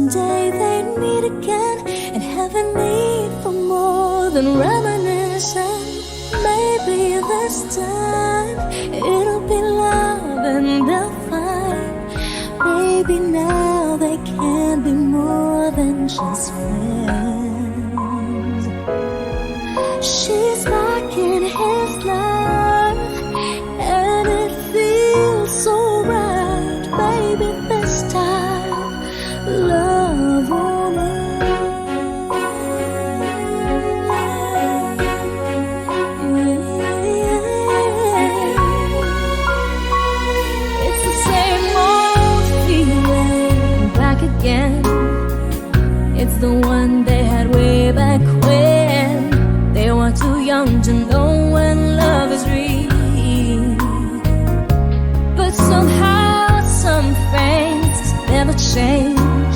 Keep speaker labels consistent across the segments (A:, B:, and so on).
A: someday they'd meet again and have a need for more than reminiscing. Maybe this time it'll be love and they'll find. Maybe now they can be more than just friends. She's back in his life and it feels so right. Maybe this time love won't end. It's the same old feeling back again. It's the one they had way back when they were too young to know when love is real. But somehow some things never change,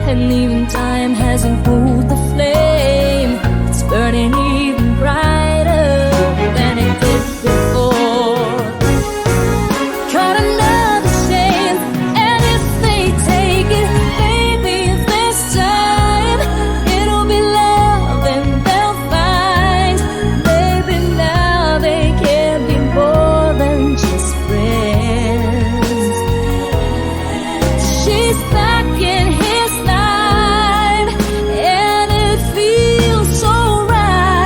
A: and even time hasn't cooled the flame. It's burning even brighter than it did before. Cut another chance, and if they take it, maybe this time it'll be love and they'll find. Maybe now they can be more than just friends. She's back in his life and it feels so right.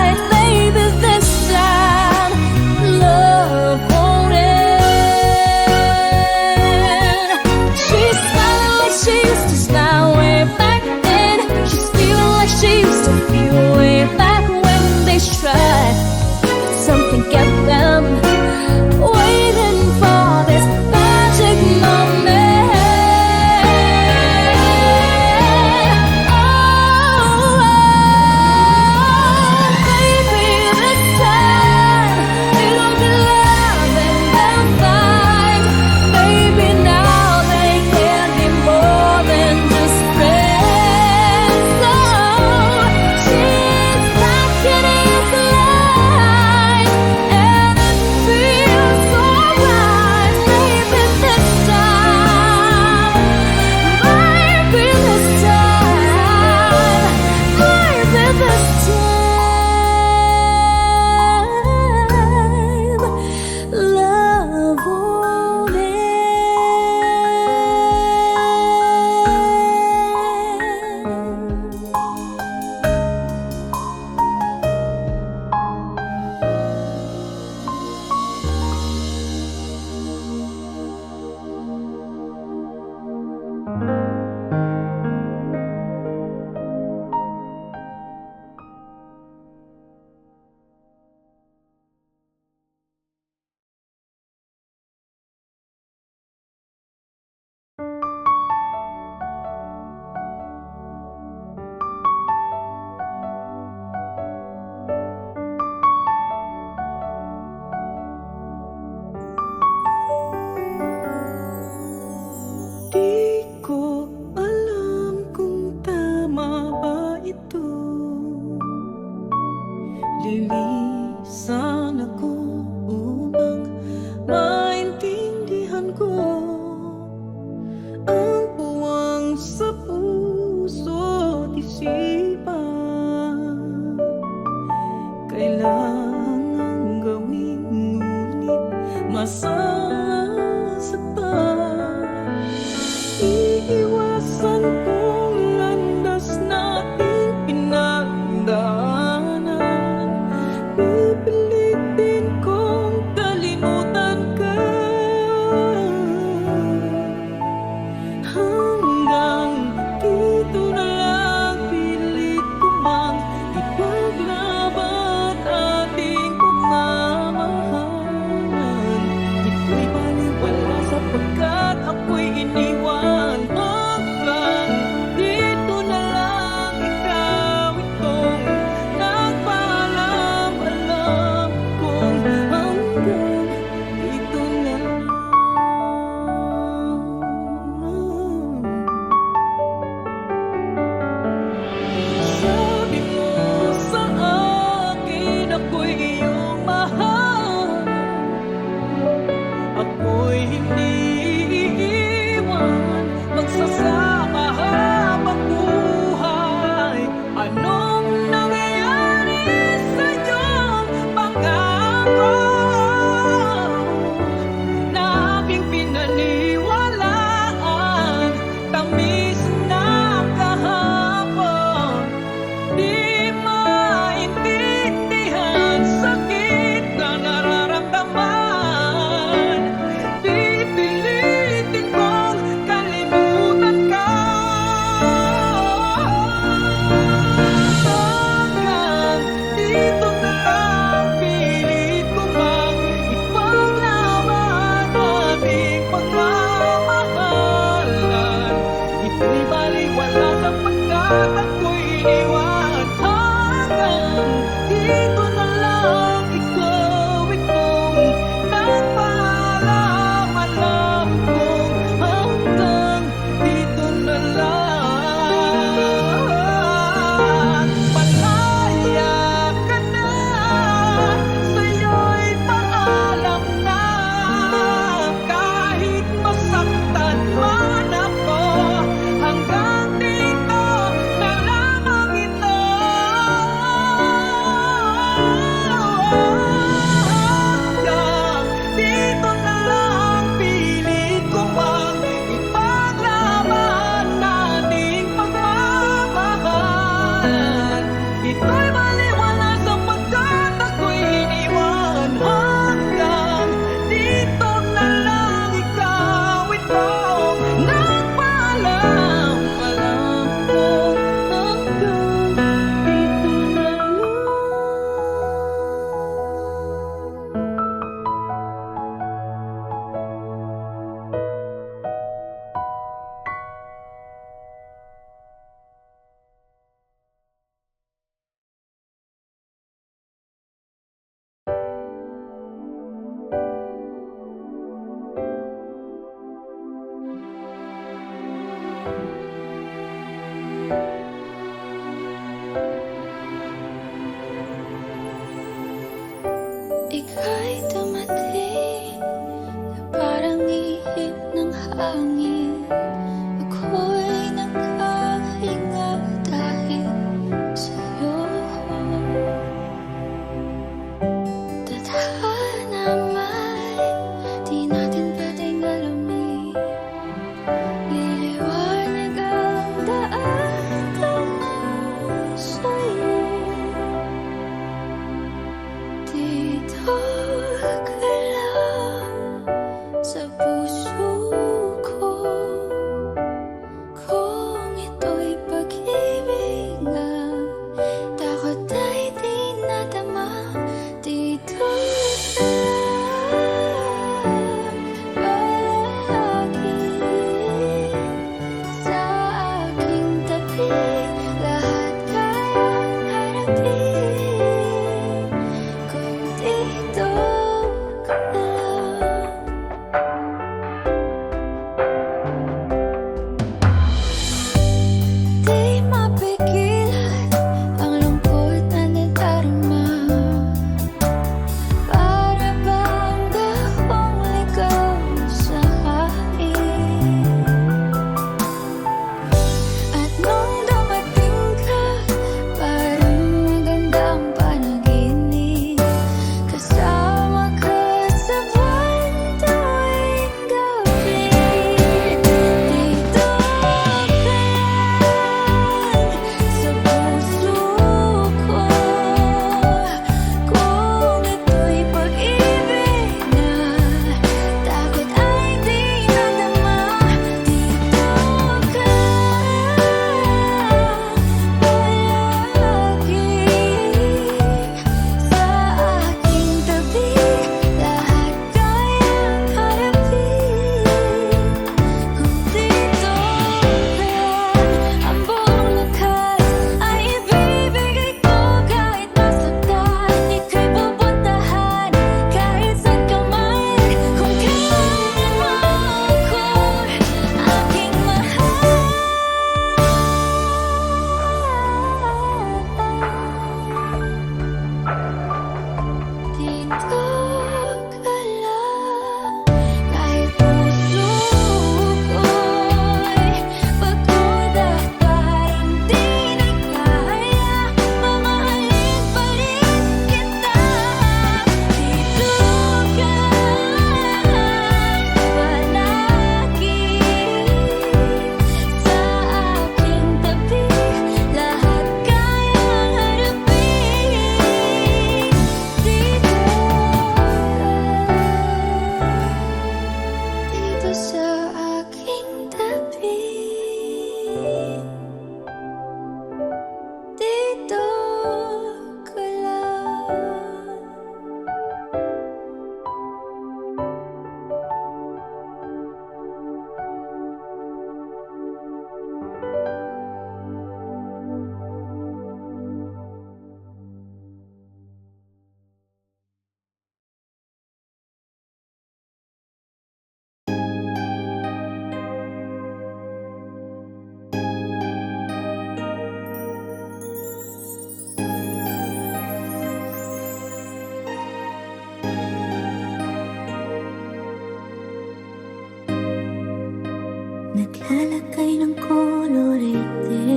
A: Naglagay ng kolorete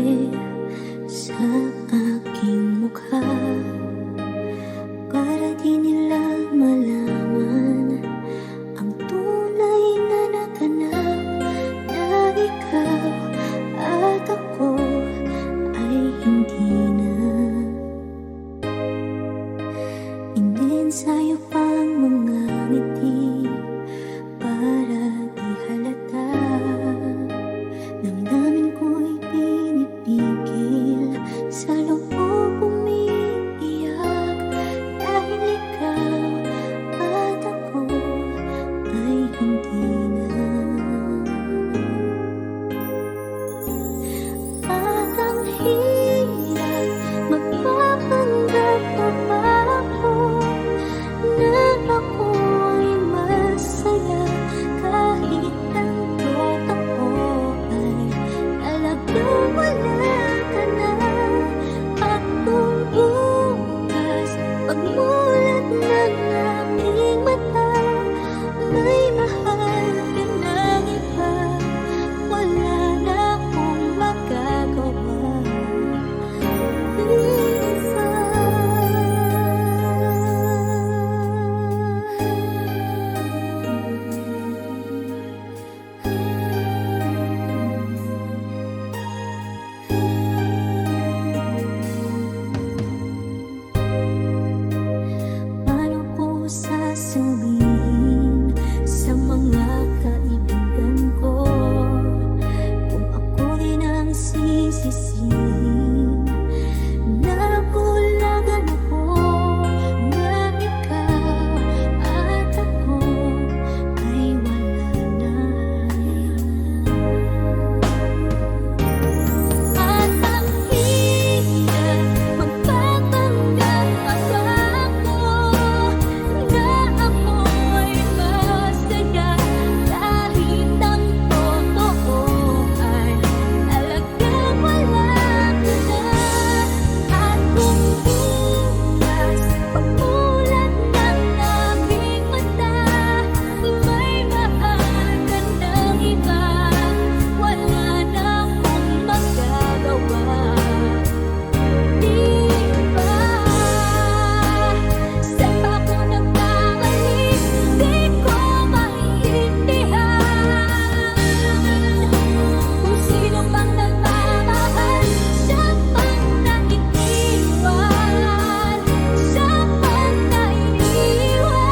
A: sa aking mukha para di nila malaman ang tunay na naganap, na ikaw at ako ay hindi na. Inensayo pang mga ngiti para di halata. Damdamin ko'y pinipigil, sa loob umiiyak, dahil ikaw at ako ay hindi na. At ang hirap magpapanggap pa ba ako na ako'y masaya, kahit ang totoo ay talagang wala ka na. At kung bukas pagmulat ng aking mata, may mahal ka ng iba, wala na akong magagawa. Paano ko sasabihin sa mga kaibigan ko kung ako rin ang sisisihin? Nabulagan ako na ikaw at ako ay wala na. At ang hirap magpapanggap pa ba ako na ako'y masaya, kahit ang totoo ay talagang wala ka na. At kung bukas pagmulat ng aking mata, may mahal ka ng iba, wala na akong magagawa. Di ba saan ba ako nagkamali? Di ko maintindihan kung sino bang nagmamahal, siya pang naiiwan, siya pang naiiwan.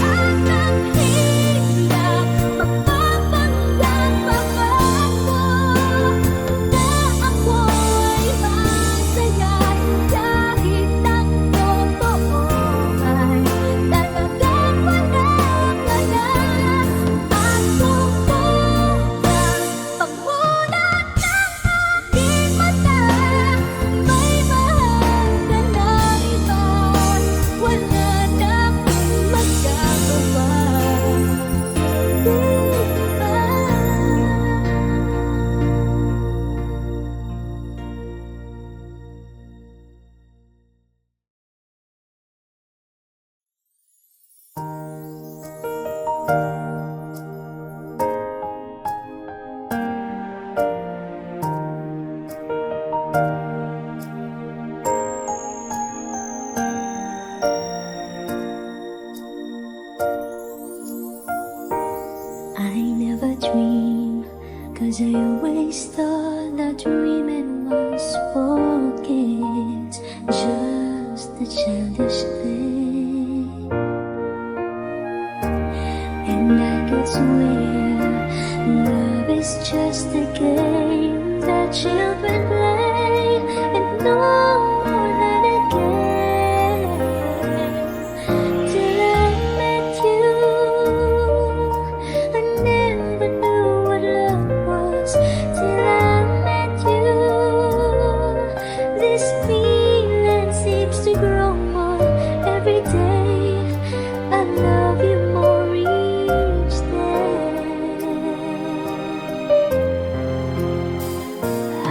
A: At ang hirap magpapanggap pa ba ako na ako'y masaya, kahit ang totoo ay talagang wala ka na. At kung bukas pagmulat ng aking mata, may mahal ka ng iba, wala na akong magagawa. Di ba? I never dream, 'cause I always thought that dreaming was for kids, just a childish thing. And I could swear love is just a game that children play, and no more than a game. Till I met you, I never knew what love was. Till I met you, this feeling seems to grow more every day. I love you more each day. I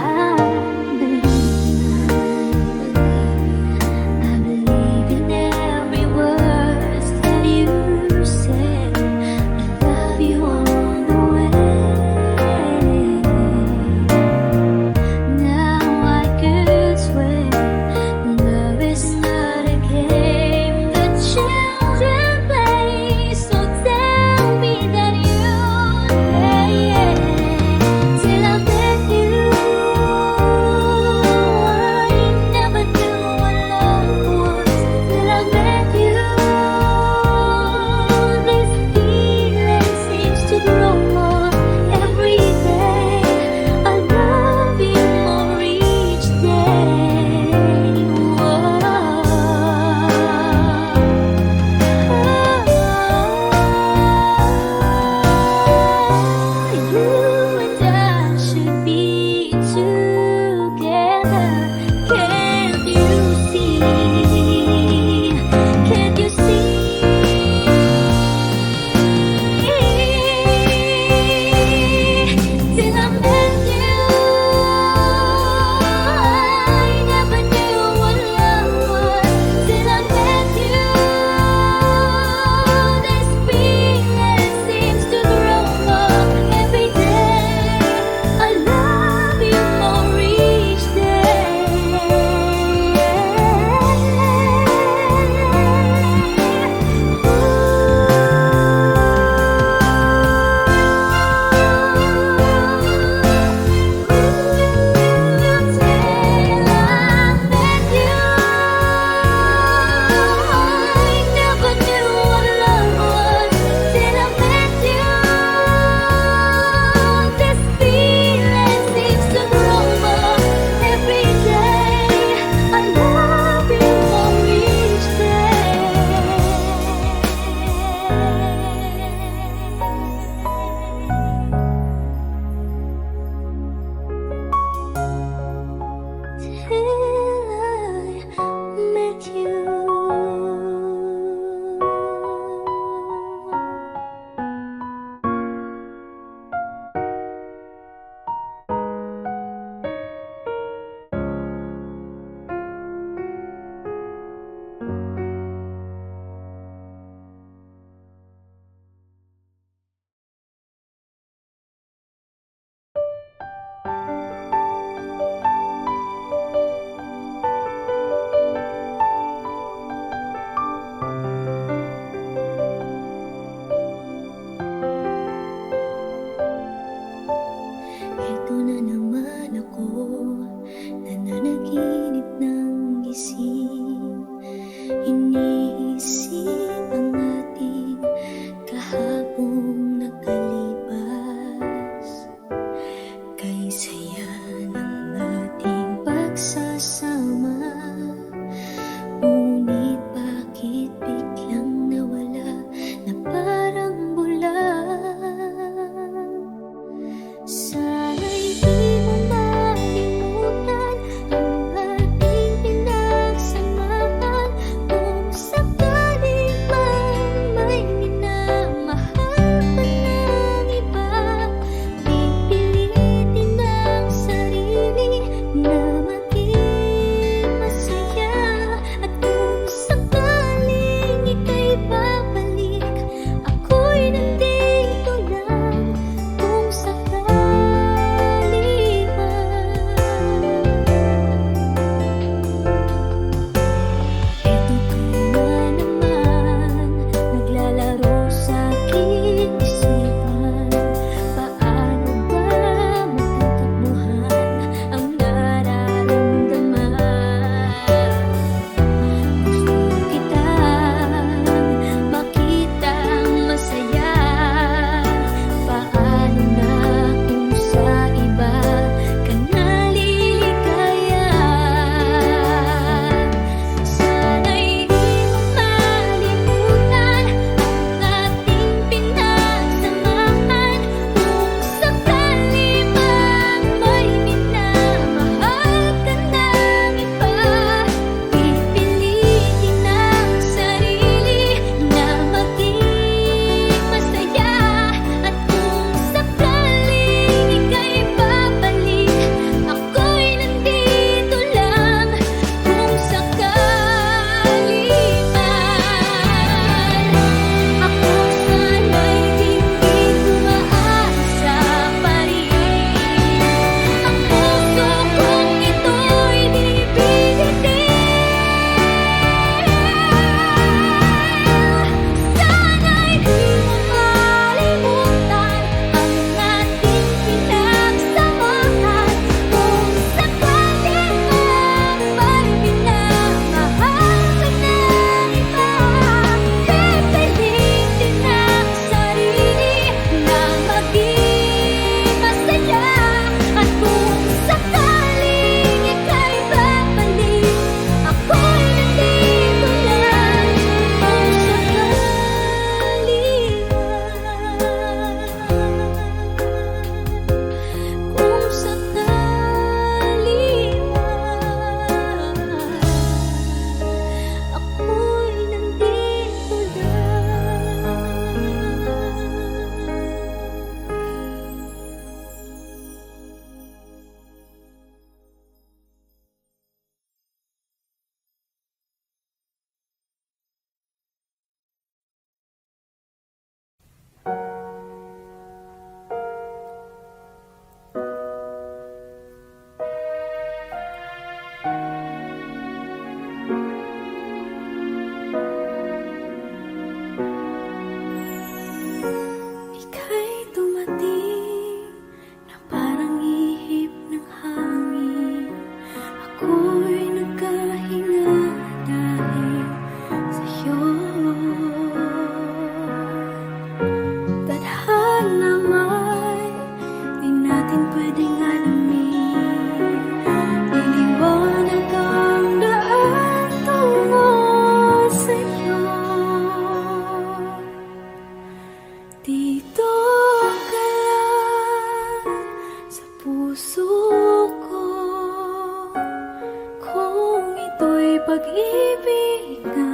A: pag-ibig na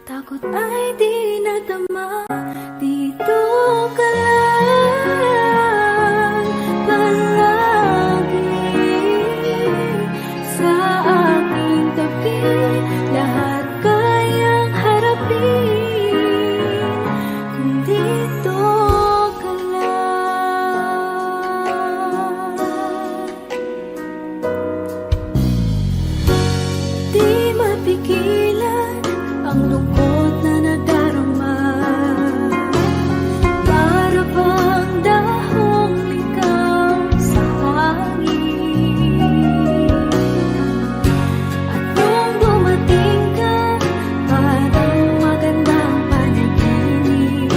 A: takot ay di nadama. Dito ka lang palagi sa aking tabi. Lahat kayang harapin kung dito ka lang. Di mapigilan ang lungkot na nadarama. Para bang dahong likaw sa hangin. At nung dumating ka, parang magandang panaginip.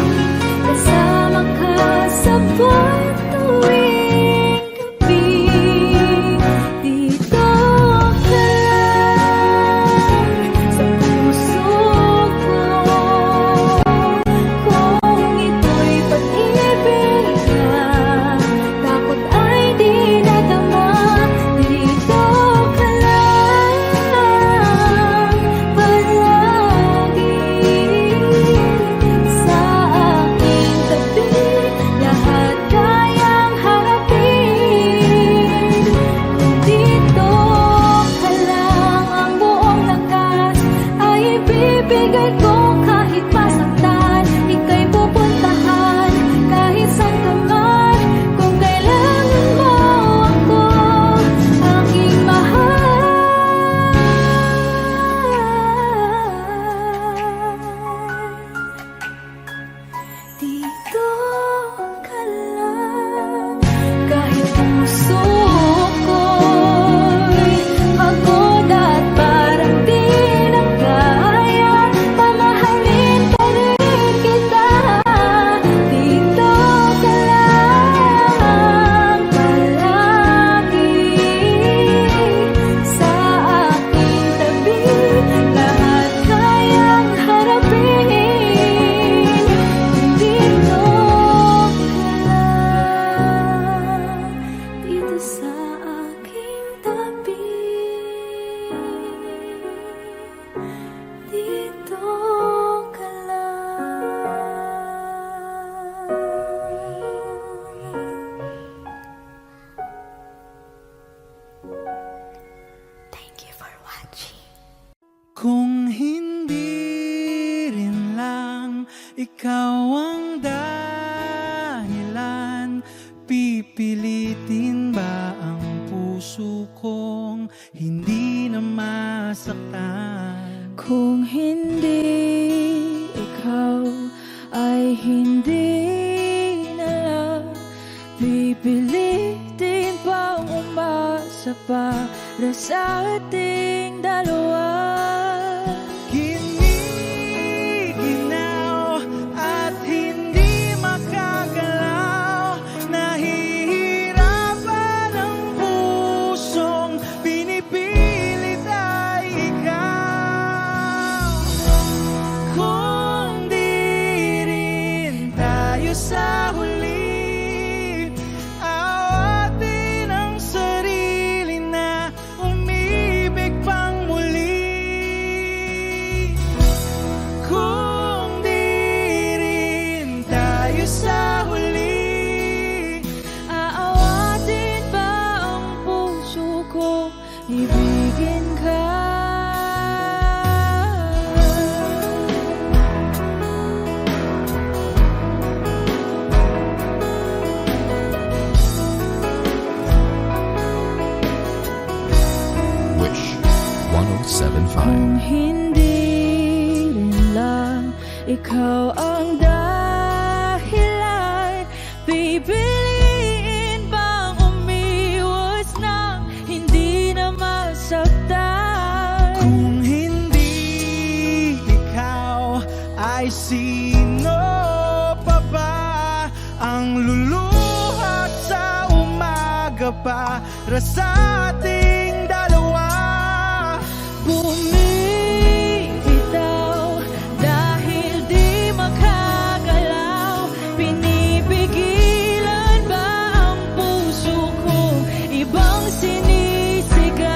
A: Kasama ka sa buwan tuwing gabi. Dito ka lang sa puso ko. Kung ito'y pag-ibig na takot ay di nadama. Dito ka lang palagi sa aking tabi. Lahat kayang harapin kung dito ka lang. Ang buong lakas ay ibibigay ko kahit masaktan. Ika'y pupuntahan kahit saan ka man. Kung kailangan mo ako, aking mahal. Dito ka lang. Kahit puso ko'y pagod at parang di na kaya, pamahalin pa rin kita. Dito ka lang palagi sa aking tabi. Lahat kayang harapin kung dito ka lang. Dito sa aking tabi. Dito ka lang. Thank you for watching.
B: Kung hindi rin lang ikaw ang dahilan, pipilitin ba ang puso kong hindi na masaktan?
A: Kung hindi ikaw ay hindi na lang, pipilitin bang umasa para sa ating dalawa?
B: Giniginaw at hindi makagalaw, nahihirapan ang pusong pinipilit ay ikaw. Kung di rin tayo sa huli, awatin ang sarili na umibig pang muli. Kung di rin tayo sa huli,
A: Aawatin ba ang puso ko, ibigin ka?
C: Wish 1075.
A: Kung hindi rin lang ikaw ang dahilan, pipiliin bang umiwas nang hindi na masaktan?
B: kung hindi ikaw, ay sino pa ba ang luluhat sa umaga para sa ating dalawa?
A: Bumibitaw dahil di makagalaw, pinipigilan ba ang puso ko, ibang sinisigaw?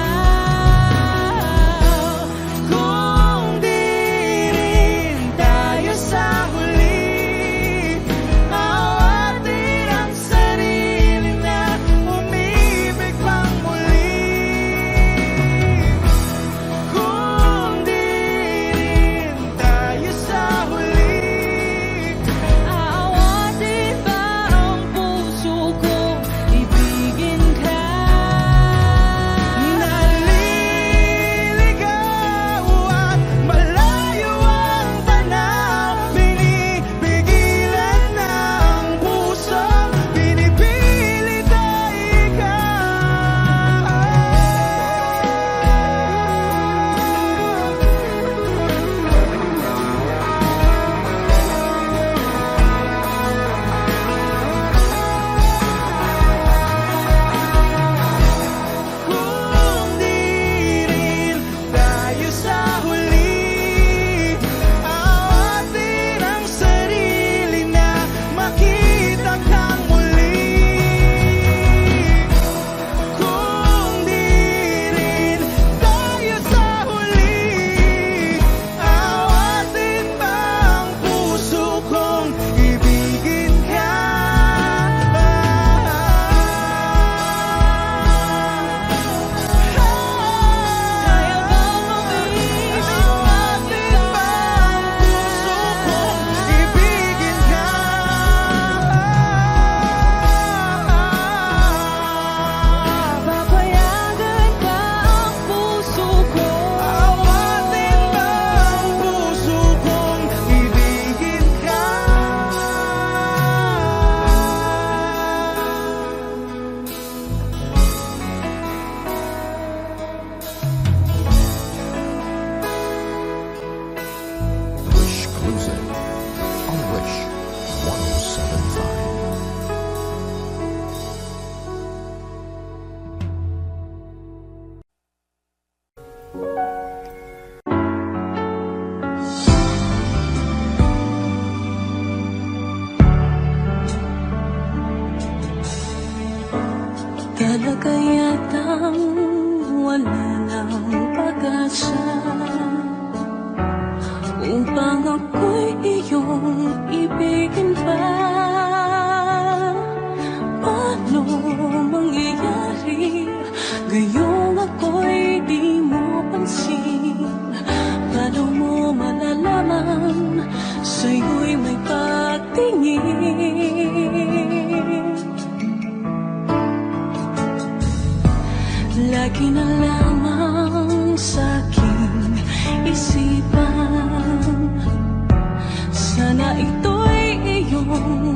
A: bang wala ng pag-asa upang ako'y iyong ibigin pa? Paano mangyayari ngayong ako'y di mo pansin? Paano mo malalaman sa'yo'y may pagtingin? Lagi na lamang sa'king isipan, sana ito'y iyong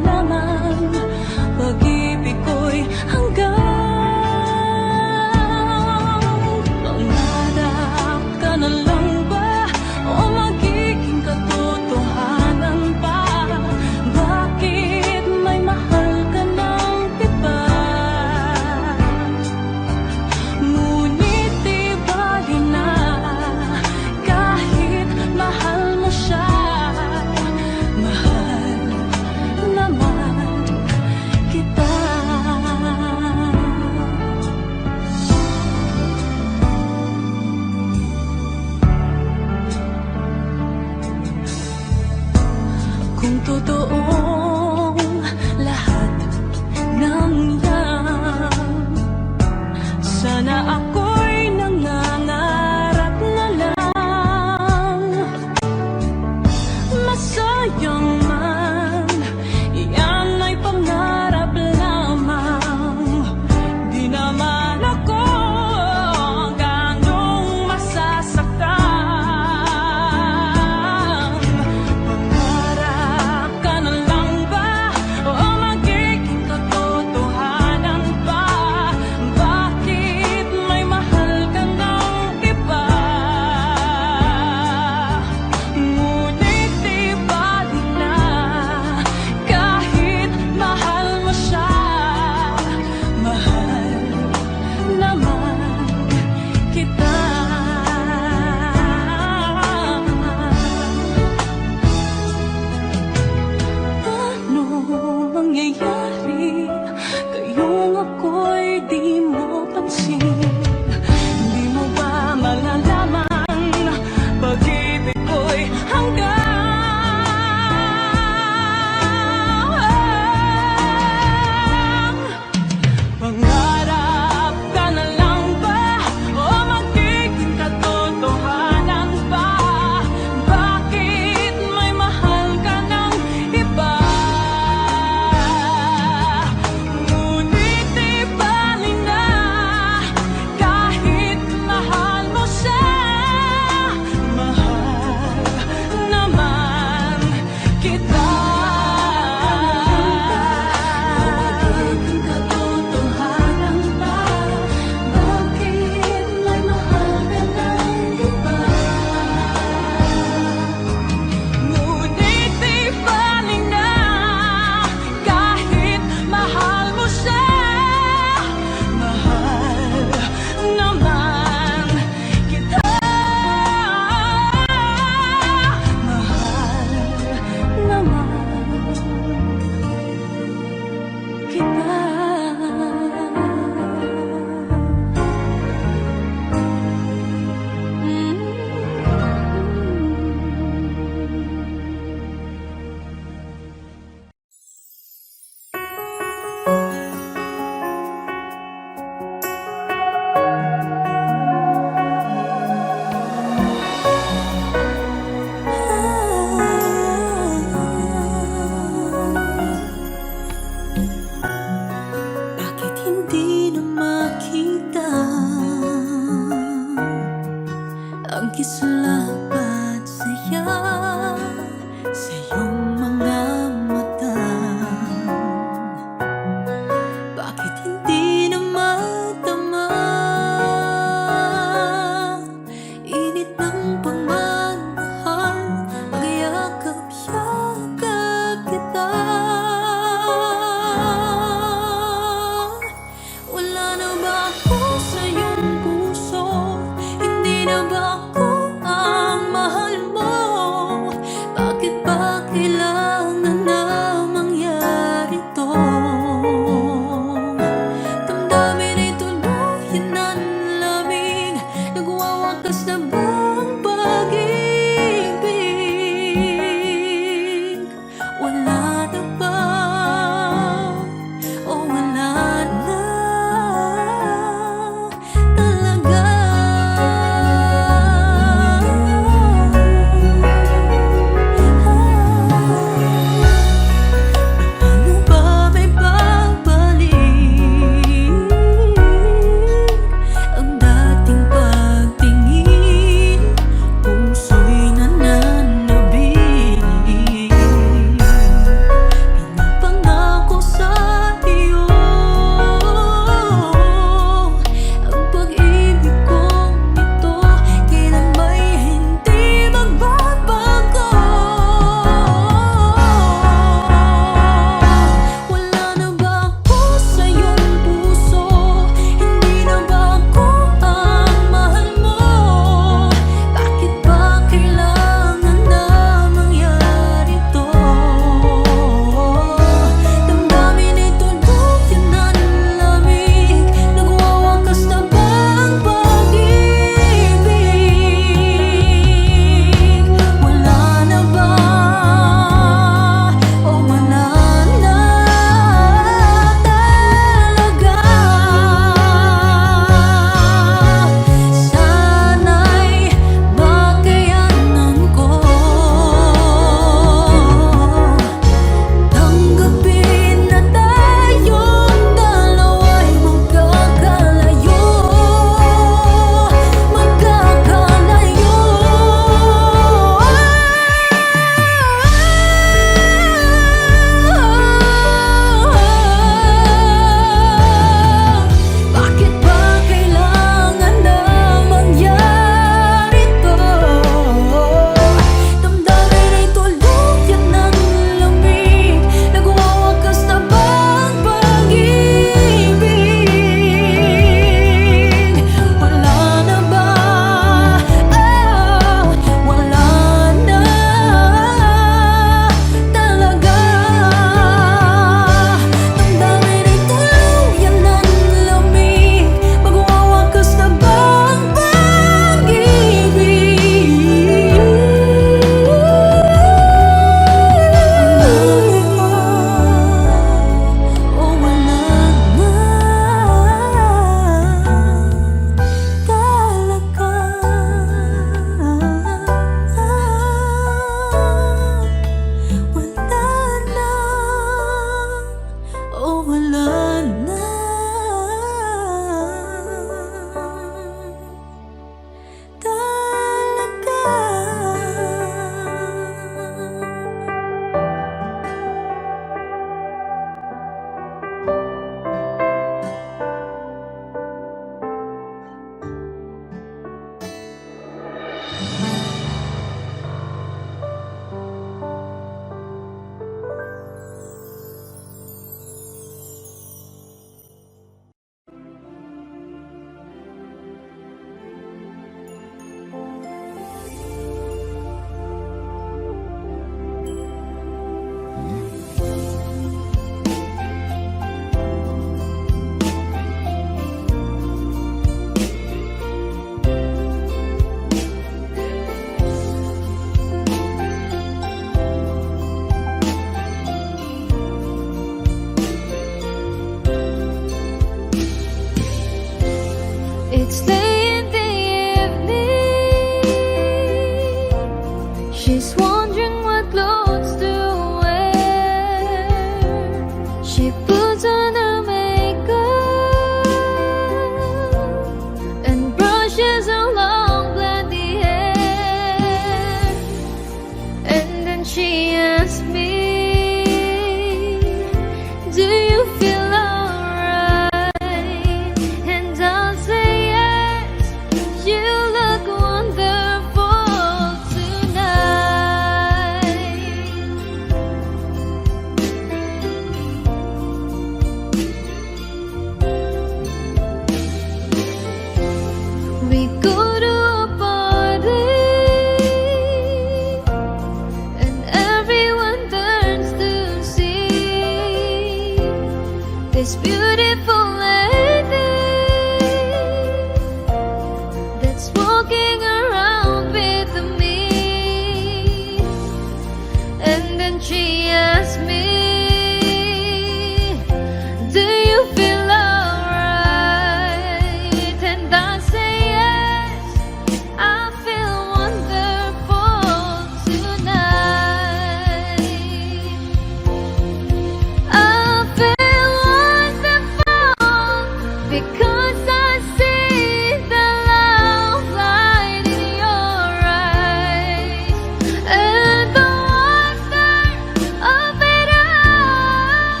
A: because I see the love light in your eyes, and the wonder of it all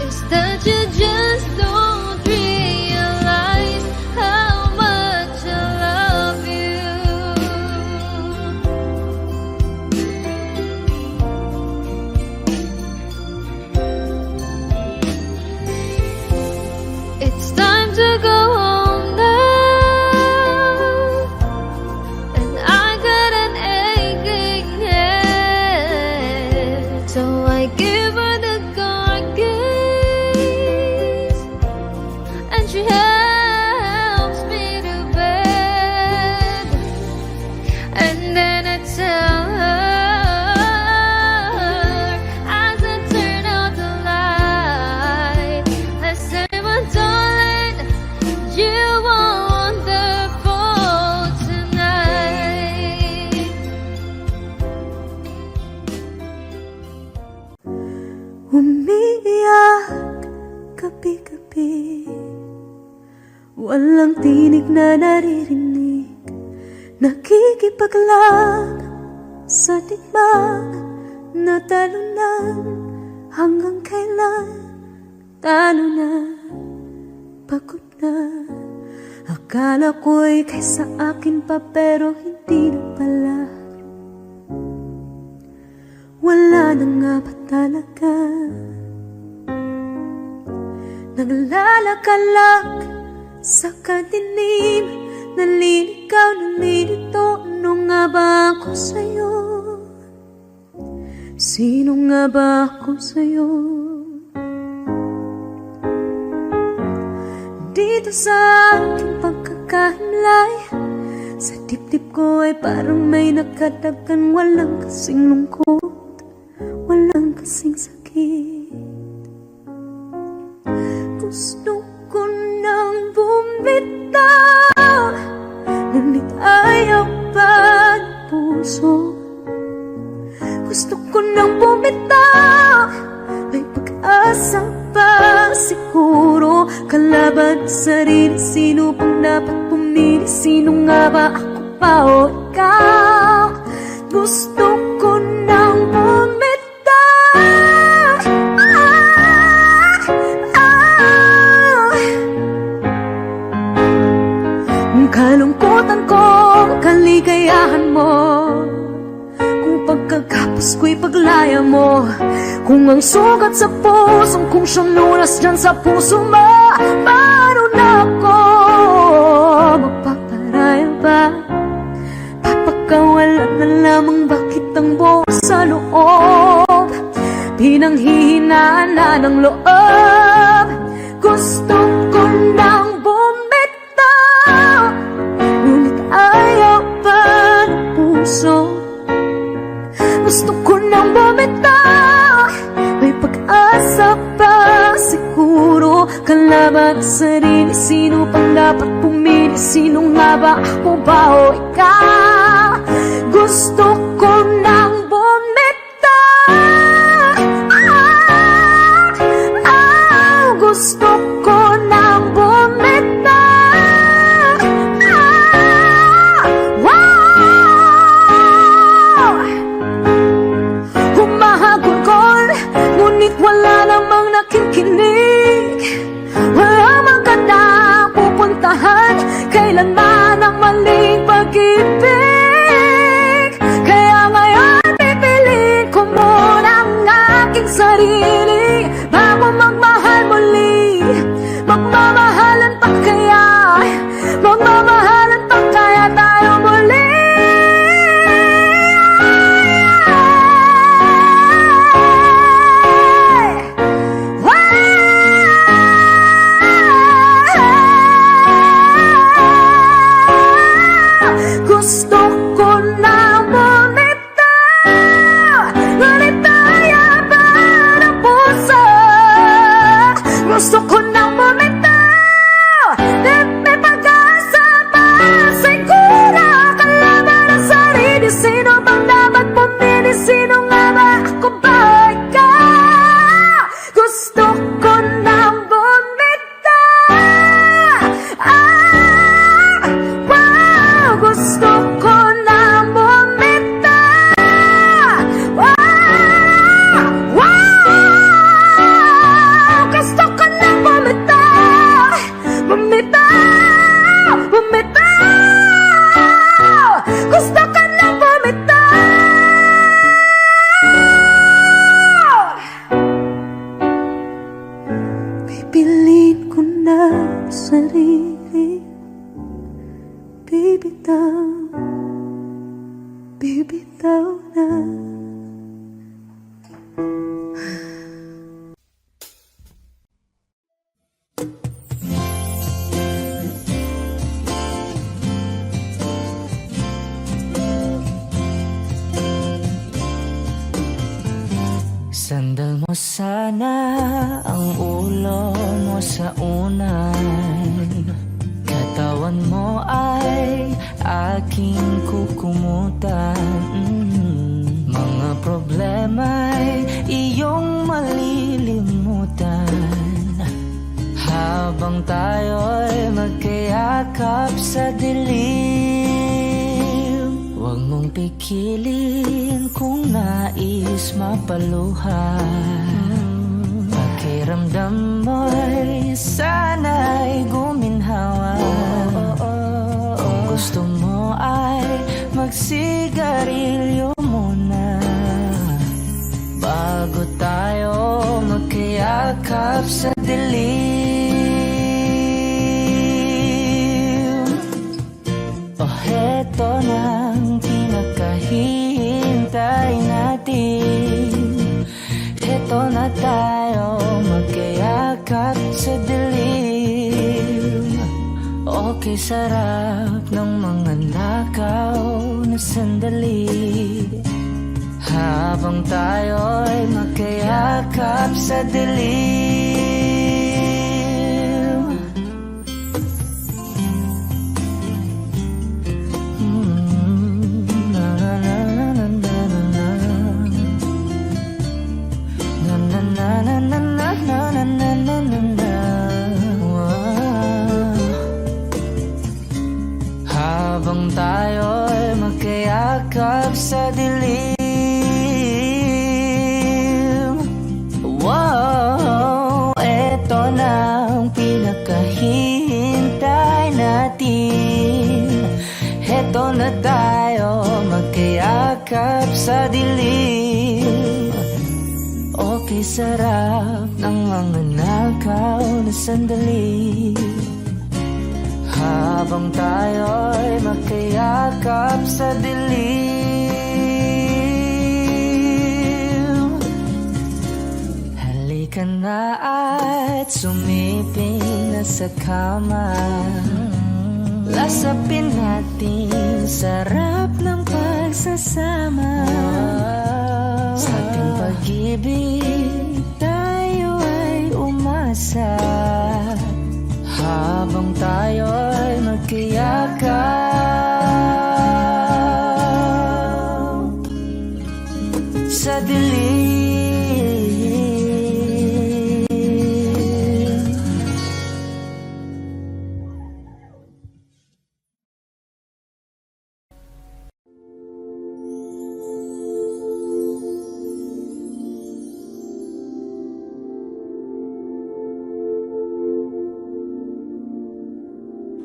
A: is that you just don't realize how much I love you. It's time to go home now, and I got an aching head, so I give her the car keys, and she helps me to bed, and then I tell her as I turn out the light, I say, my darling, you are wonderful tonight.
D: Umiiyak gabi-gabi, walang tinig na naririnig, nakikipaglag sa digmang na talunan. Hanggang kailan talo na, pagod na. Akala ko'y kaysa akin pa, pero hindi na pala. Wala na nga ba talaga? Naglalakalag sa kadilim, naliligaw, nalilito. Ano nga ba ako sa'yo? Sino nga ba ako sa'yo? Dito sa aking pagkakahimlay, sa dibdib ko ay parang may nakadagan. Walang kasing lungkot, walang kasing sakit. Gusto ko nang bumitaw, ngunit ayaw pa ng puso. Gusto ko nang bumitaw, may pag-asa pa siguro. Kalaban sa sarili, sino pang dapat pumili? Sino nga ba, ako pa o ikaw? Gusto ko nang bumitaw, Ang kalungkutan ko, kaligayahan mo, kung pagkagapos ko'y paglaya mo, kung ang sugat sa pusong kung siyang lunas dyan sa puso mo. Paano na ako magpaparaya ba? Papakawalan na lamang, bakit ang bukas sa loob? Pinanghihinaan na ng loob. Gusto ko nang bumitaw, ngunit ayaw pa ng puso. Gusto ko nang bumitaw, may pag-asa pa siguro. Kalaban sa sarili, sino pang dapat pumili? Sino nga ba, ako ba o ikaw? Gusto ko nang bumitaw, gusto ko nang bumitaw, humahagulgol, ngunit wala namang nakikinig. Wala mang gandang pupuntahan, kailanman ang maling pag-ibig. Kaya Wow, gusto ko na bumitaw. Wow, gusto ko na bumitaw. Bumitaw, bumitaw. Gusto ko na bumitaw. Pipiliin ko na sarili. Bibitaw, bibitaw na.
B: Sandal mo sana ang ulo mo sa unan. Katawan mo ay aking kukumutan. Mga problema'y iyong malilimutan. Habang tayo'y magkayakap sa dilim, huwag mong pikilin kung nais mapaluhan. Pakiramdam mo'y sana'y guminhawa. Kung gusto mo ay magsigarilyo muna bago tayo magkayakap sa dilim. O heto nang pinakahihintay natin. Heto na tayo magkayakap sa dilim. Okay, sarap ng mga nakaw na sandali. Habang tayo'y magkayakap sa dilim. Na na na na na na na. Na na na na na na na na na na. Habang tayo'y magkayakap sa dilim. Wow, eto na ang pinakahihintay natin. Eto na tayo magkayakap sa dilim. Okay, sarap ng mga nakaw na sandali. Habang tayo'y magkayakap sa dilim. Halika na at sumiping na sa kama. Lasapin natin sarap ng pagsasama. Sa ating pag-ibig tayo ay umasa. Habang tayo'y magkayakap sa dilim.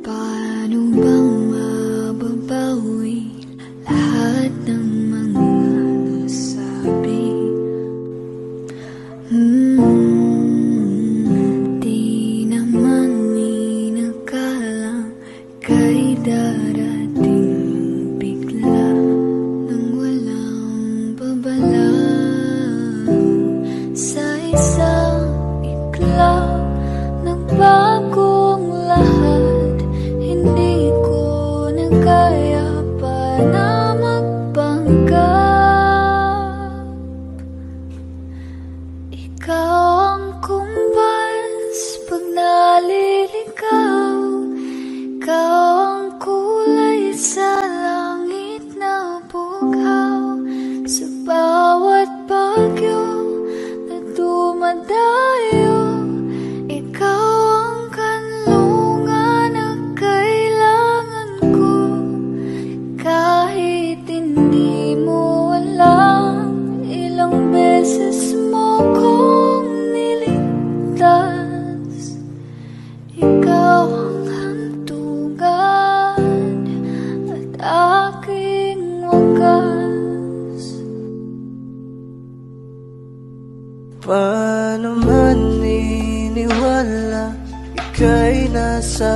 A: Paano bang mababawi lahat ng mga nasabi? Di naman inakalang kay darating bigla nang walang babala. Sa isang iklaw, nagbagong lahat. Hindi ko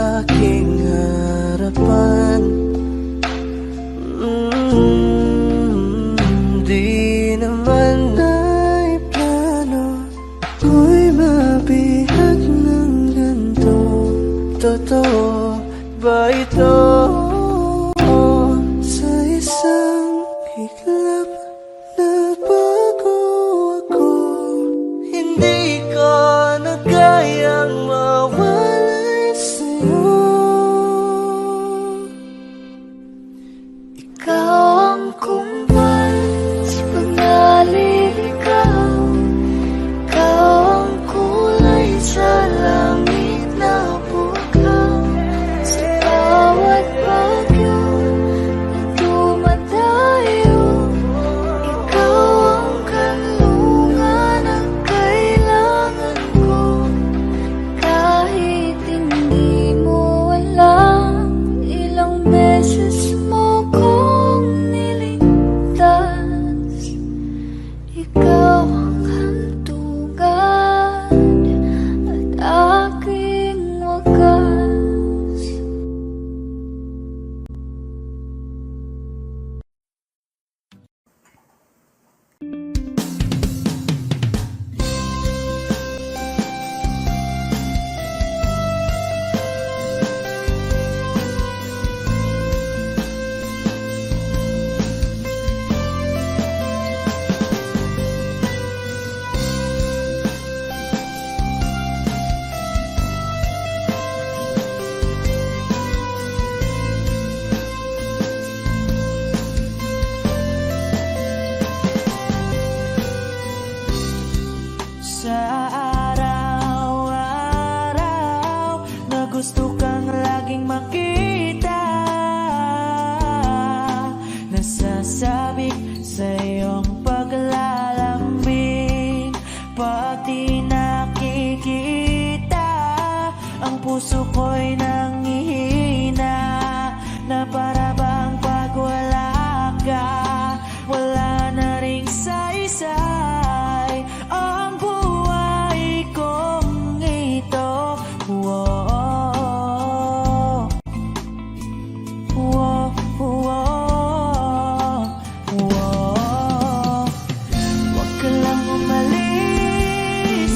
E: aking harapan. Di naman ay plano ako'y mabihag ng ganito. Totoo ba ito? Sa isang iglap na bago ako, hindi ko na kayang mawalay sa'yo.
A: Ikaw ang kumbal sa pag-aliligaw. Ikaw ang kulay sa langit na bukaw. Sa bawat bagyo na dumadayo, ikaw ang kanlungan ang kailangan ko. Kahit hindi mo alam, ilang beses mo kong niligtas. Ikaw ang hantugan at aking wagas.
B: Sa araw-araw na gusto kang laging makita, nasasabik sa iyong paglalambing. Pati nakikita, ang puso ko'y nanghihina, na para bang pag wala ka, wala na ring saysay ang buhay kong ito. Whoa, whoa, whoa, whoa. Huwag ka lang umalis,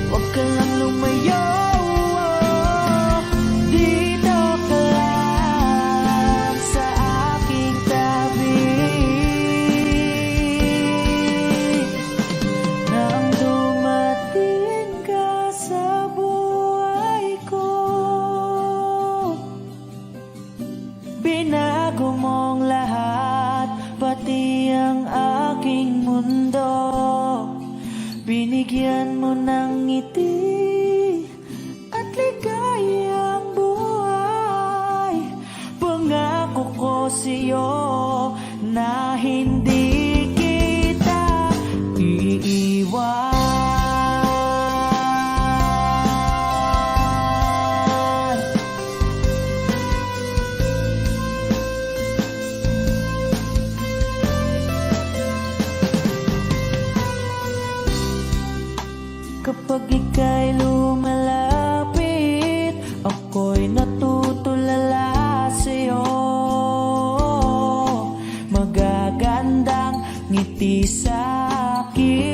B: huwag ka lang lumayo. Dito ka lang sa aking tabi. Nang dumating ka sa buhay ko, binago mong lahat, pati ang aking mundo. Binigyan mo ng ngiti at ligayang buhay. Pangako ko sa'yo na hindi kita iiwan. Kapag ika'y lumalapit, ako'y natutulala sa'yo. Magagandang ngiti sa'kin,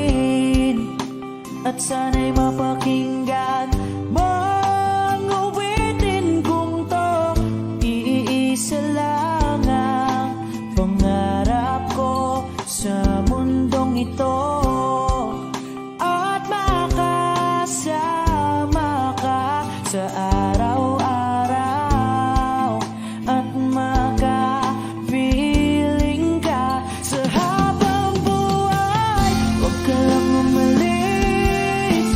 B: at sana'y mapakinggan mong uwitin kong to. Iisa lang ang pangarap ko sa mundong ito, at makasama ka sa araw-araw, at makapiling ka sa habang buhay. Huwag ka lang umalis,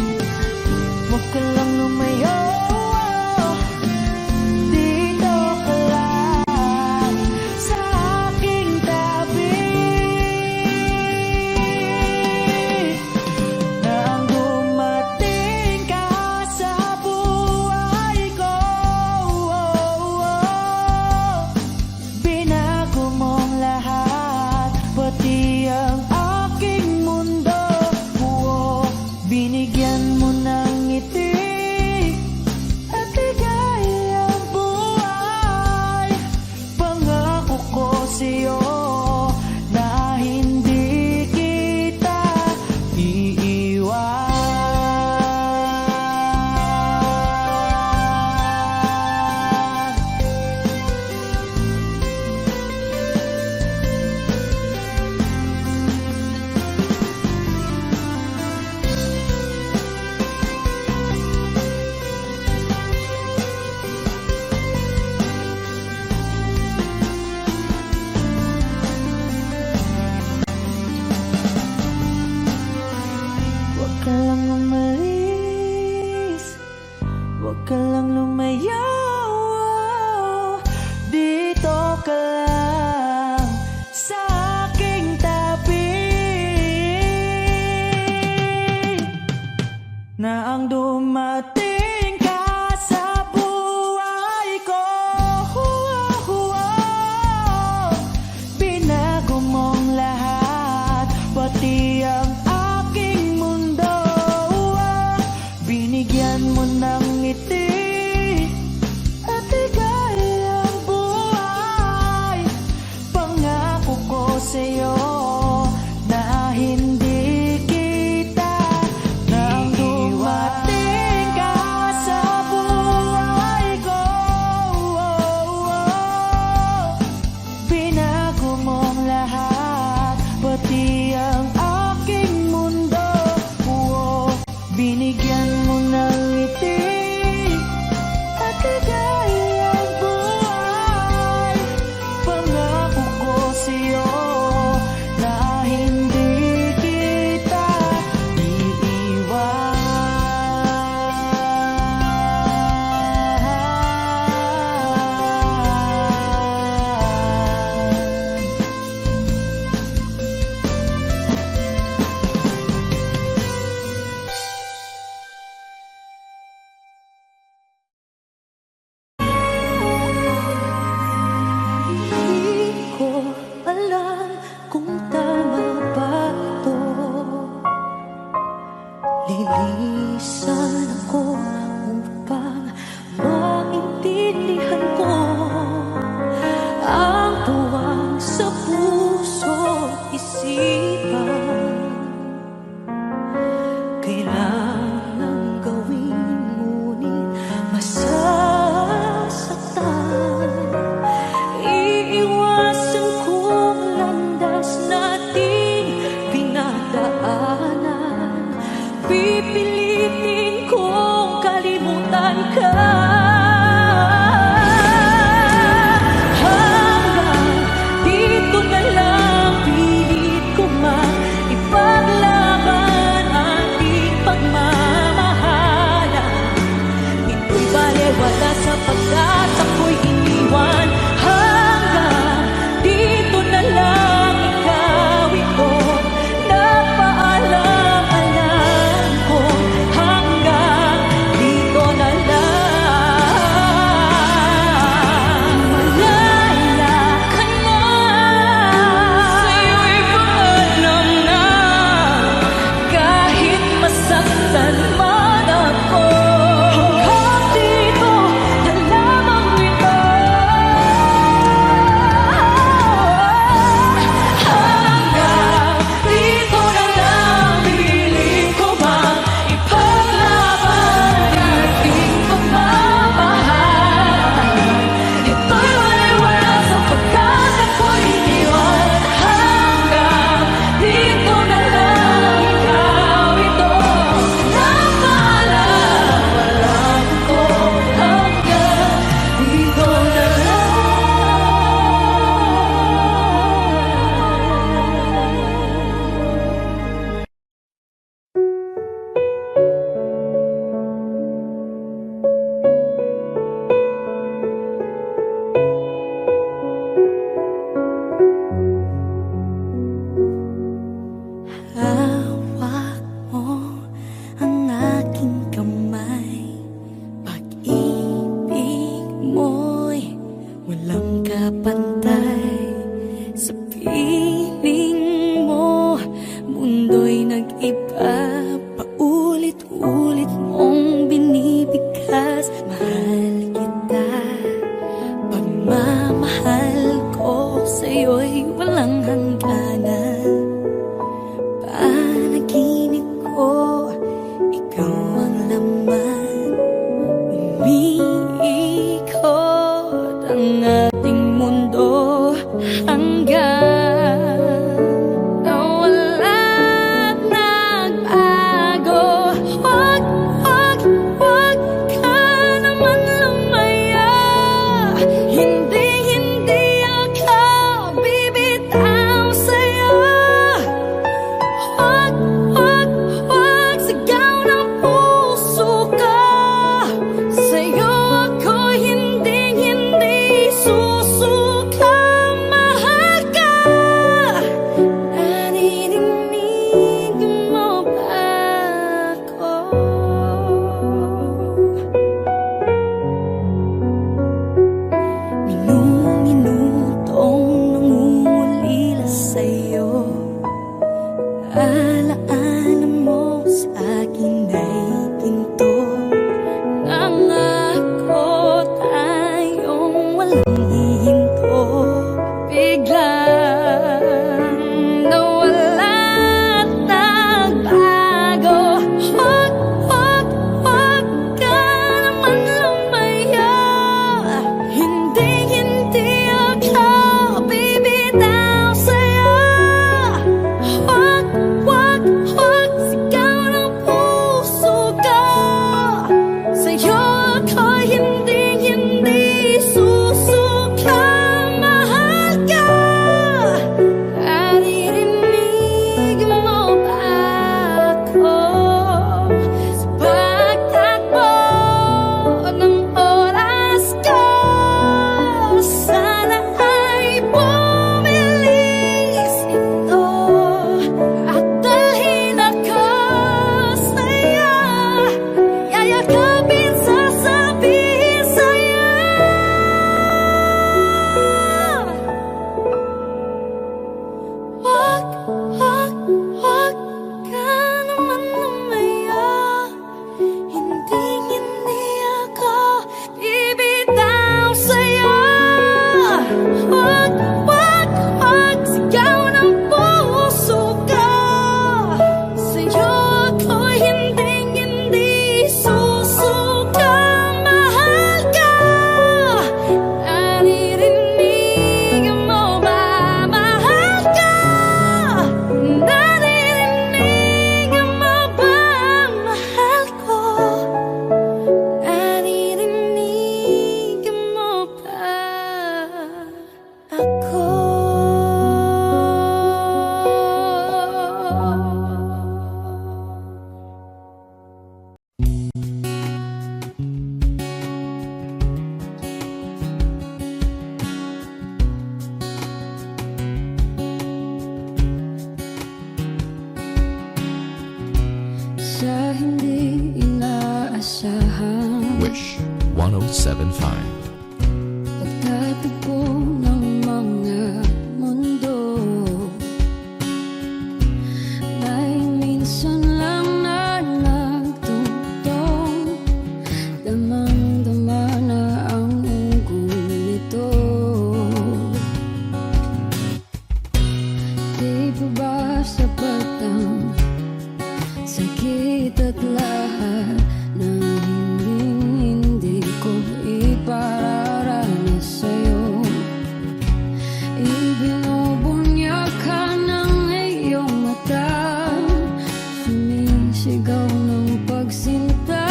A: walang kapantay sa piling mo. Mundo'y nag-iba, paulit-ulit mong binibigkas. Mahal kita, pagmamahal ko sa'yo'y walang hangganan. Panaginip ko, ikaw ang laman. Umiikot ang ating mundo hanggang nawala't nagbago. Huwag ka naman lumaya. Hindi ako bibitaw sa'yo. Huwag sigaw ng puso ko. Sa'yo ako hindi susuka. Mahal ka. Naririnig mo ba ako? Minu-minutong nangungulila sa'yo. Alaala mo sa akin ay ginto. Nangako tayong walang hihinto. Biglang nawala't nagbago. Huwag ka naman lumaya. Hindi ako bibitaw sa'yo. Huwag sigaw ng puso ko. Sa'yo ako hindi susuka. Mahal ka. Naririnig mo ba ako? Sa pagtakbo ng oras ko, sana ay bumilis ito at dalhin ako sa'yo. Yayakapin, sasabihin sa'yo. Huwag ka naman lumaya. Hindi ako bibitaw sa'yo. Huwag sigaw ng puso ko. Sa'yo ako hindi susuka. Mahal ka. Naririnig mo ba? Mahal ka. Naririnig mo ba? Mahal ko. Naririnig mo ba ako? Sa hindi inaasahan,
C: Wish 1075.
A: pagtatagpo ng mga mundo, may minsan lang na nagtutong. Damang-dama na ang ugol nito. Di pa ba sapat ang sakit at lahat ng hindi ko ipararanas sa'yo? Ibinubunyak ka ng iyong mata, sumisigaw ng pagsinta.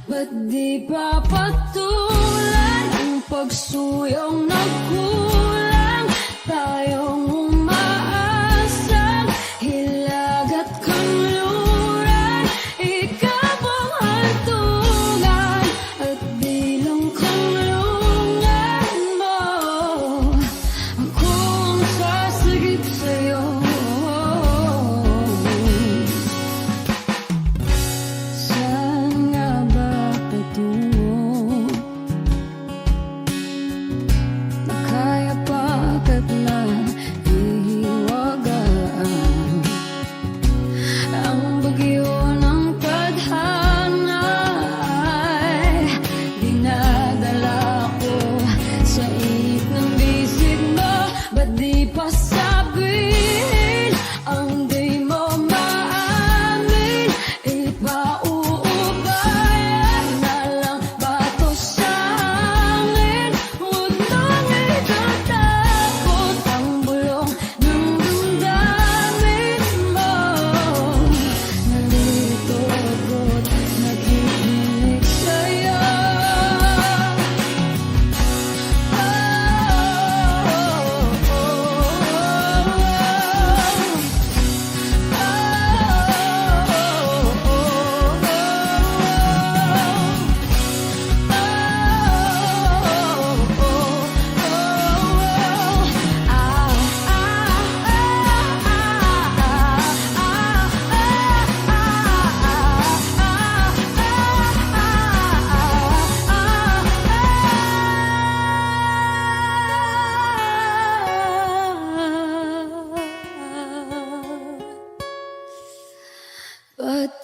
A: Ba't di pa patulan ang pagsuyong nagkulang? Tayong umaasang hilag at kanluran. Ikaw ang hantungan at bilang kanlungan mo. Ako ang sasagip sa'yo. Saan nga ba patungo?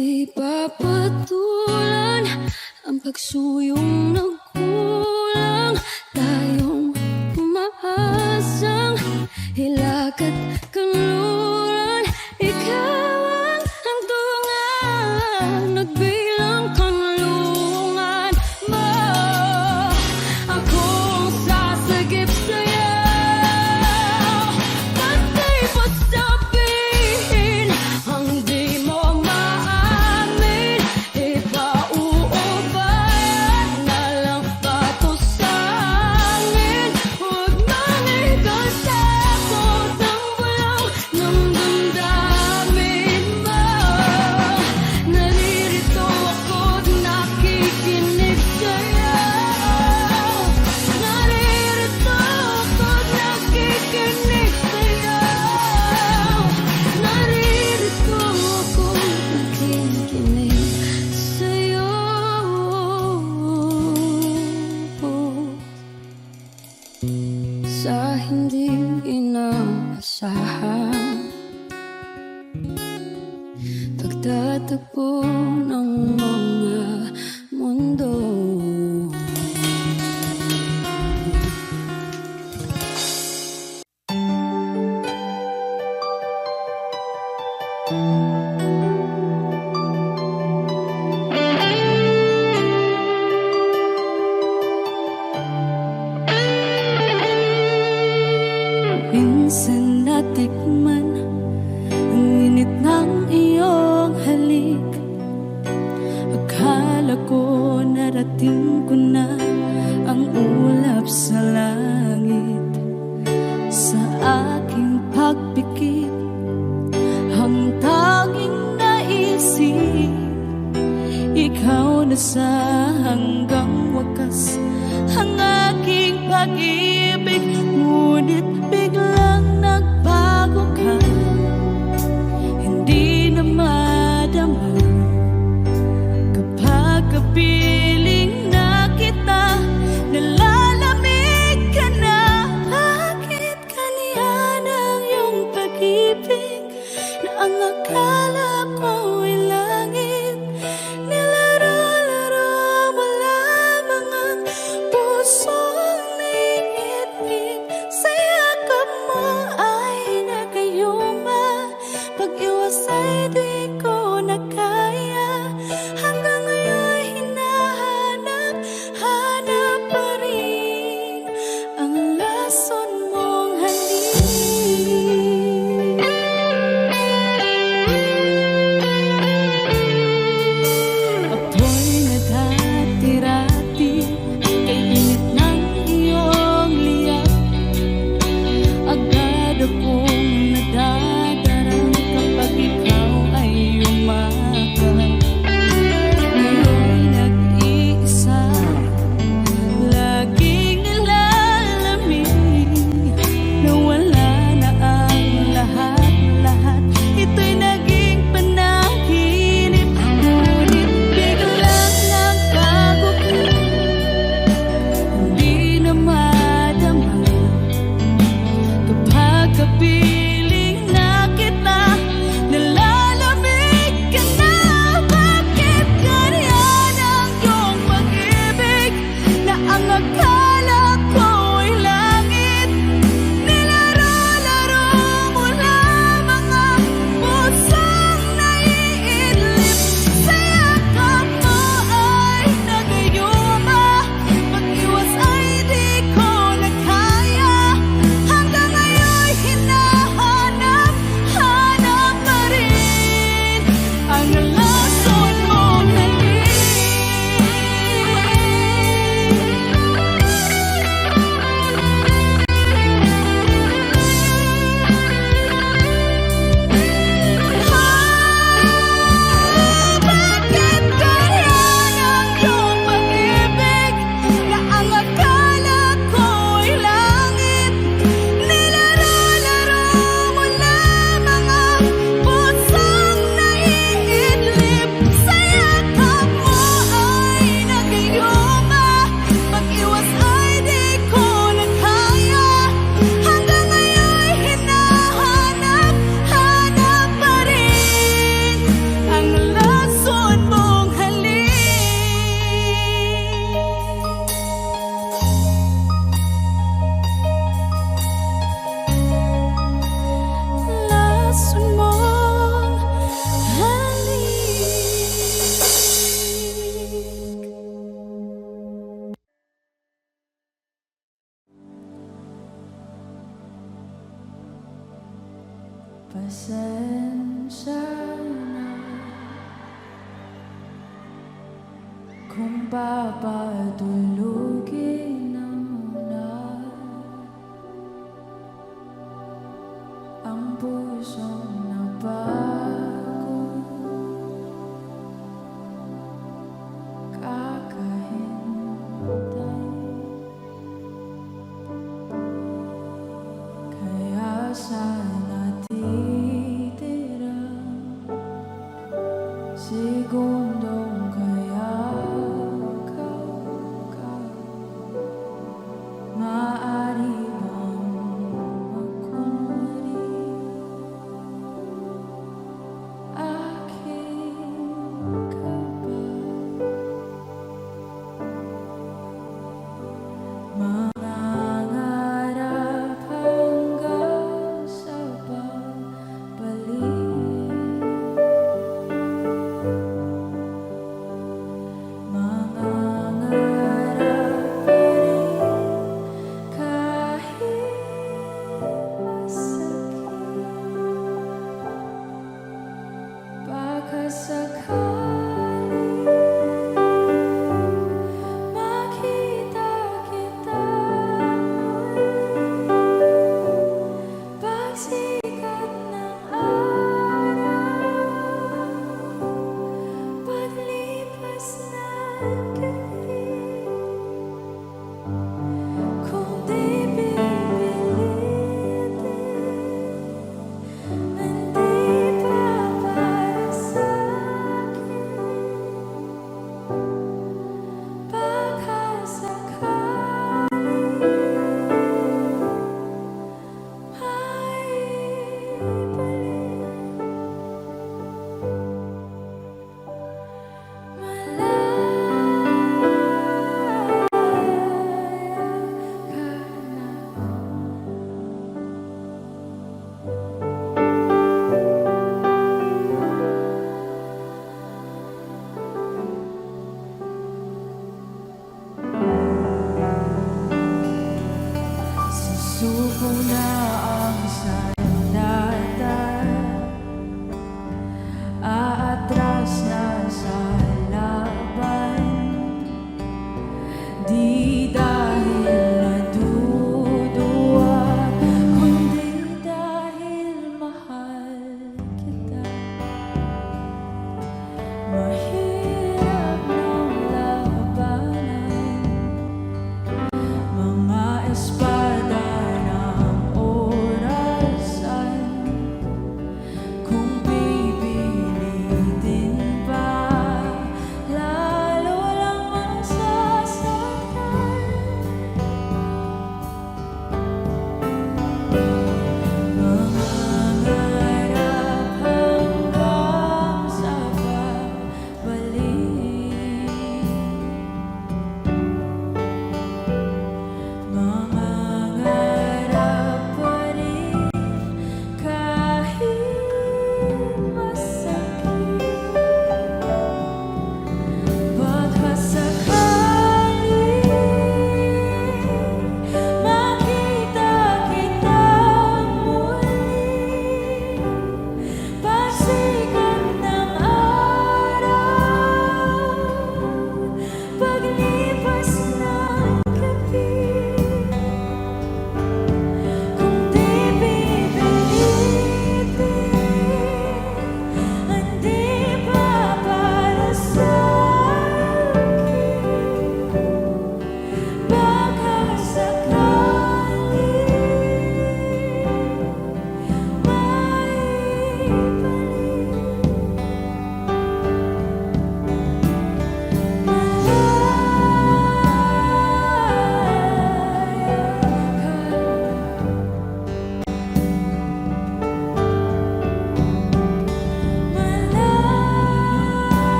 A: di papatulan ang pagsuyong nagkulang. Tayong umaasang hilakad kanluran. Ikaw ang hantungan, nagbilang kanlungan mo. Akong sasagip sa'yo, pati pa sabihin ang di mo maamin. Ipauubayan na lang ba to sa amin? Huwag man ikaw takot ang bulong ng damdamin mo. Naririto ako't nakikinig sa'yo. Naririto ako't nakikinig sa'yo. Naririto ako't nakikinig sa'yo. Sa hindi inaasahan, pagtatagpo ng mga mundo.
D: Minsan natikman ang init ng iyong halik. Akala ko narating ko na ang ulap sa langit. Sa aking pagpikit, ang tanging naisip, ikaw na sa hanggang wakas ang aking pag-ibig. Ngunit biglang nagbago ka, hindi na madama kapag kapiling na kita. Nalalamig ka na, bakit kaniyan ang iyong pag-ibig na ang akala ko ay langit? Nilaro-laro mo lamang ang pusong naiitlip. Sa yakap mo ay nagayuma, pag-iwas ay di ko na kaya. Hanggang ngayon hinahanap, hanap pa rin ang lason mong halik. Ako'y naghatirati kay init ng iyong liyak. Agad akong nadadarang kapag ikaw ay umagal. Ngayon nag-iisa, laging nilalamig, nawala na ang lahat-lahat. Ito'y naging panaginip, ngunit biglang nagbago ka, hindi na madama kapag kapiling na kita. Nalalamig ka na, bakit ganyan ang iyong pag-ibig na ang akala ko ay langit? Nilaro-laro mo lamang ang pusong naiidlip. Sa yakap mo ay nagayuma, pag-iwas ay di ko na kaya. Hanggang ngayon hinahanap, hanap pa rin ang lason mong halik. Pasensya na kung papatulugin na muna ang pusong napagod. Kakahintay, kaya sana titira segundong kayakap ka. Maaari bang makunwari aking ka ba? Mangangarap hanggang sa pagbalik. Mangangarap pa rin kahit masakit. Baka sakaling makita kita muli pagsikat ng araw, paglipas ng gabi. Kung di pipilitin, hindi pa para sa'kin. Baka sakaling susuko na ang sandata, aatras na sa laban. Di dahil naduduwa, kundi dahil mahal kita. Mahirap ng labanan, mga espada ng oras,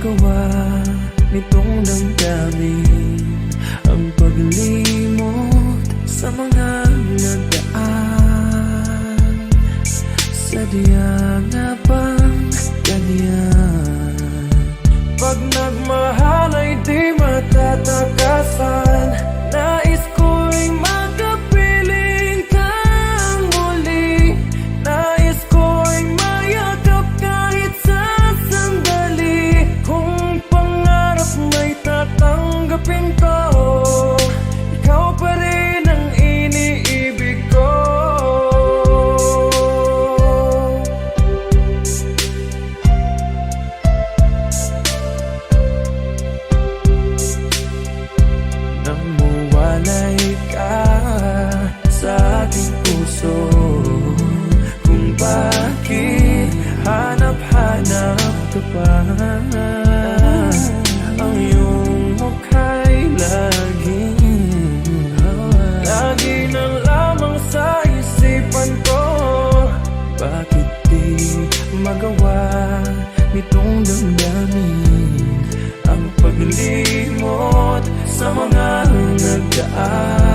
E: magawa nitong damdamin ang paglimot sa mga nagdaan. Sadya nga bang ganyan? Pag nagmahal ay di matatakasan. Nais ko'y makapiling kang muli. Nais ko'y mayakap kahit sa sandali. Kung pangarap may tatanggapin ko, ikaw pa rin ang iniibig ko. Namuwalay ka sa aking puso, kung bakit hanap-hanap ka pa. Ang iyong mukha'y lagi na lamang sa isipan ko. Bakit di magawa nitong damdamin ang paglimot sa mga nagdaan?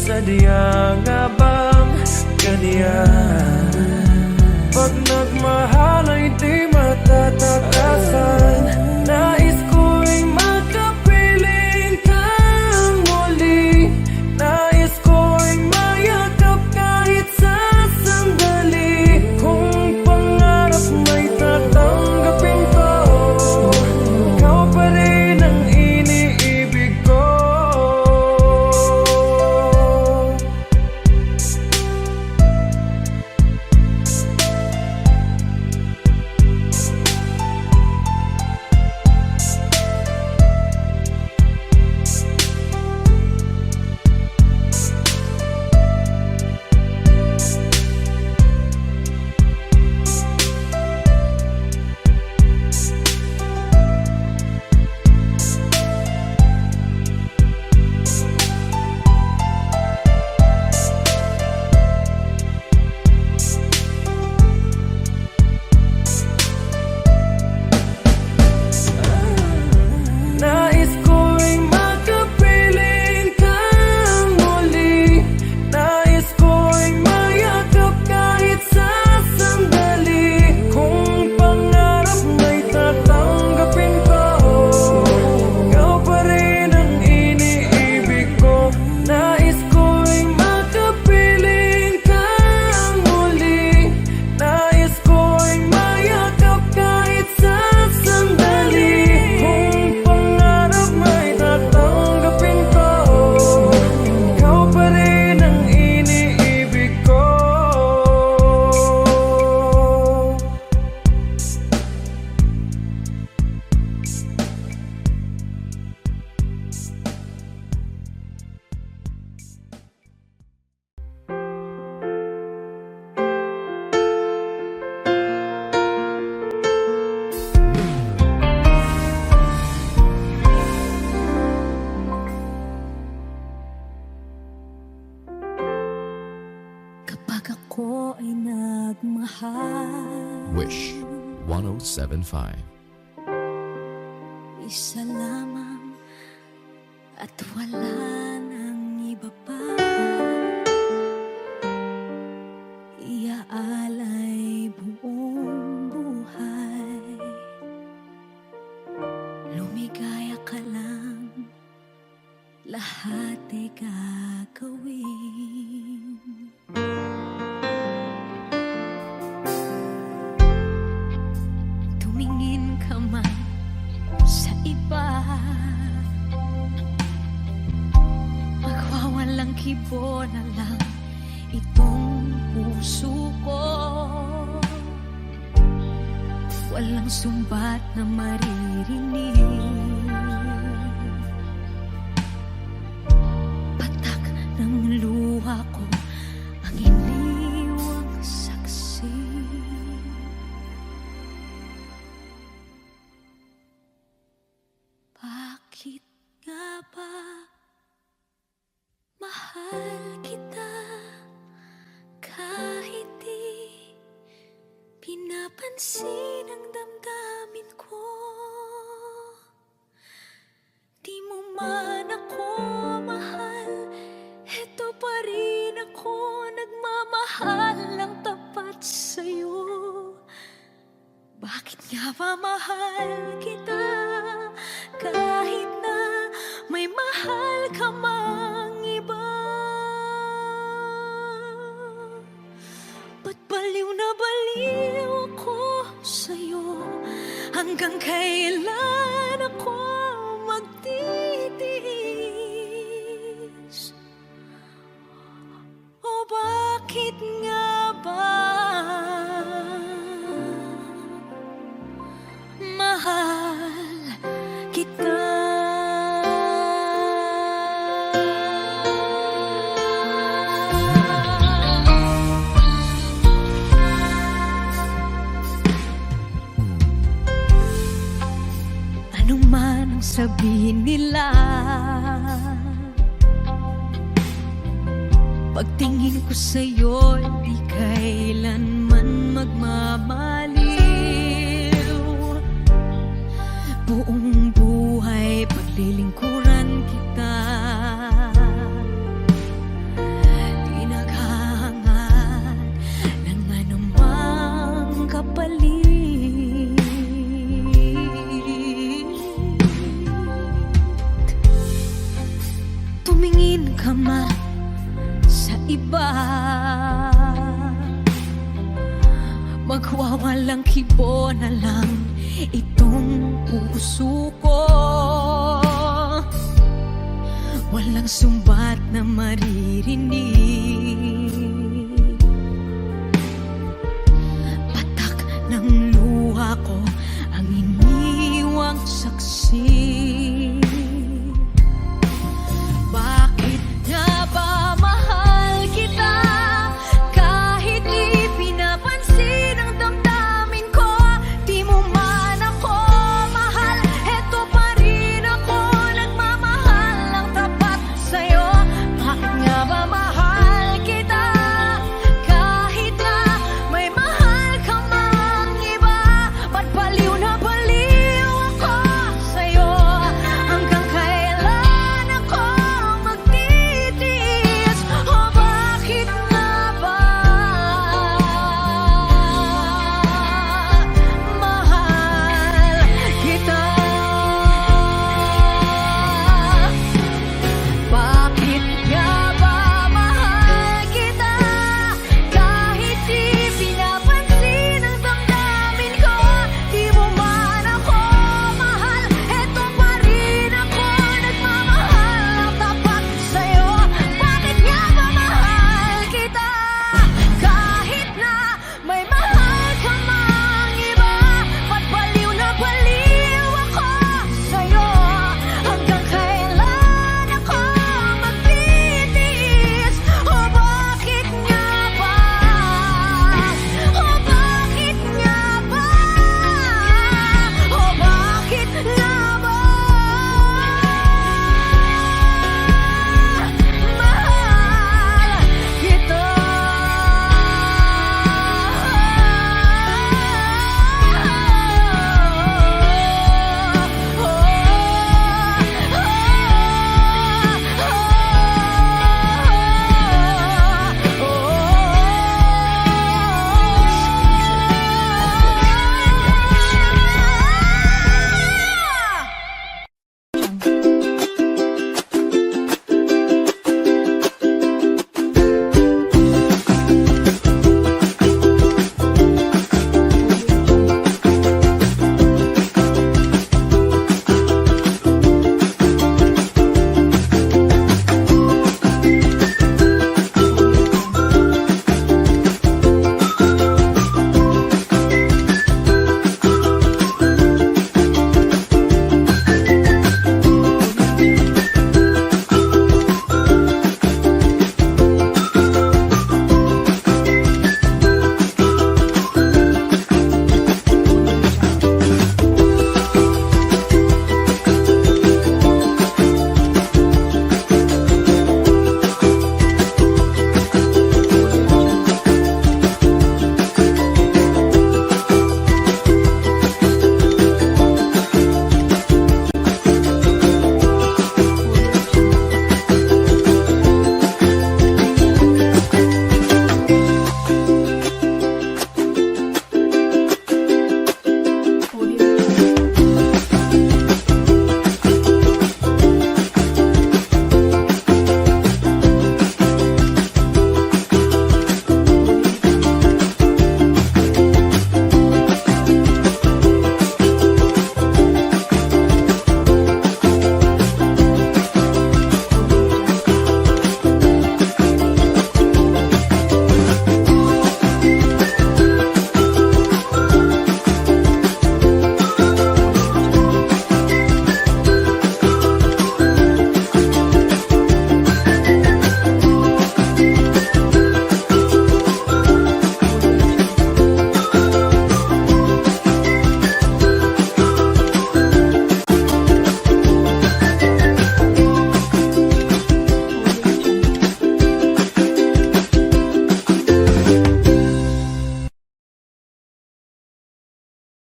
E: Sadya nga bang ganyan? Pag nagmahal ay di matatakasan. Nais ko'y makapiling kang muli. Nais ko'y mayakap kahit sa sandali. Kung pangarap may tatanggapin ko, ikaw pa rin ang iniibig ko. Nais ko'y makapiling kang muli. Nais ko'y mayakap kahit sa sandali. Kung pangarap may tatanggapin ko, ikaw pa rin ang iniibig ko. Nais ko'y makapiling kang muli. Nais ko'y mayakap kahit sa sandali. Kung pangarap may tatanggapin ko, ikaw pa rin ang iniibig ko.
A: Kapag ako ay nagmahal,
C: Wish 1075.
A: isa lamang at wala nang iba pa. Iaalay buong buhay, lumigaya ka lang, lahat ay gagawin. Tumingin ka man sa iba, magwawalang kibo na lang itong puso ko. Walang sumbat na maririnig, patak ng luha ko ang iniwang saksi. Bakit nga ba mahal kita kahit di pinapansin ang damdamin? Pagmamahal kita kahit na may mahal ka mang iba. Ba't baliw na baliw ako sa'yo? Hanggang kailan ako magtitiis? O bakit nga ba mahal kita? Ano man ang sabihin nila, pagtingin ko sa'yo, di kailanman magmamaliw. Buong buhay paglilingkuran kita, di naghahangad ng anumang kapalit. Tumingin ka man sa iba, magwawalang kibo na lang itong puso ko. Walang sumbat na maririnig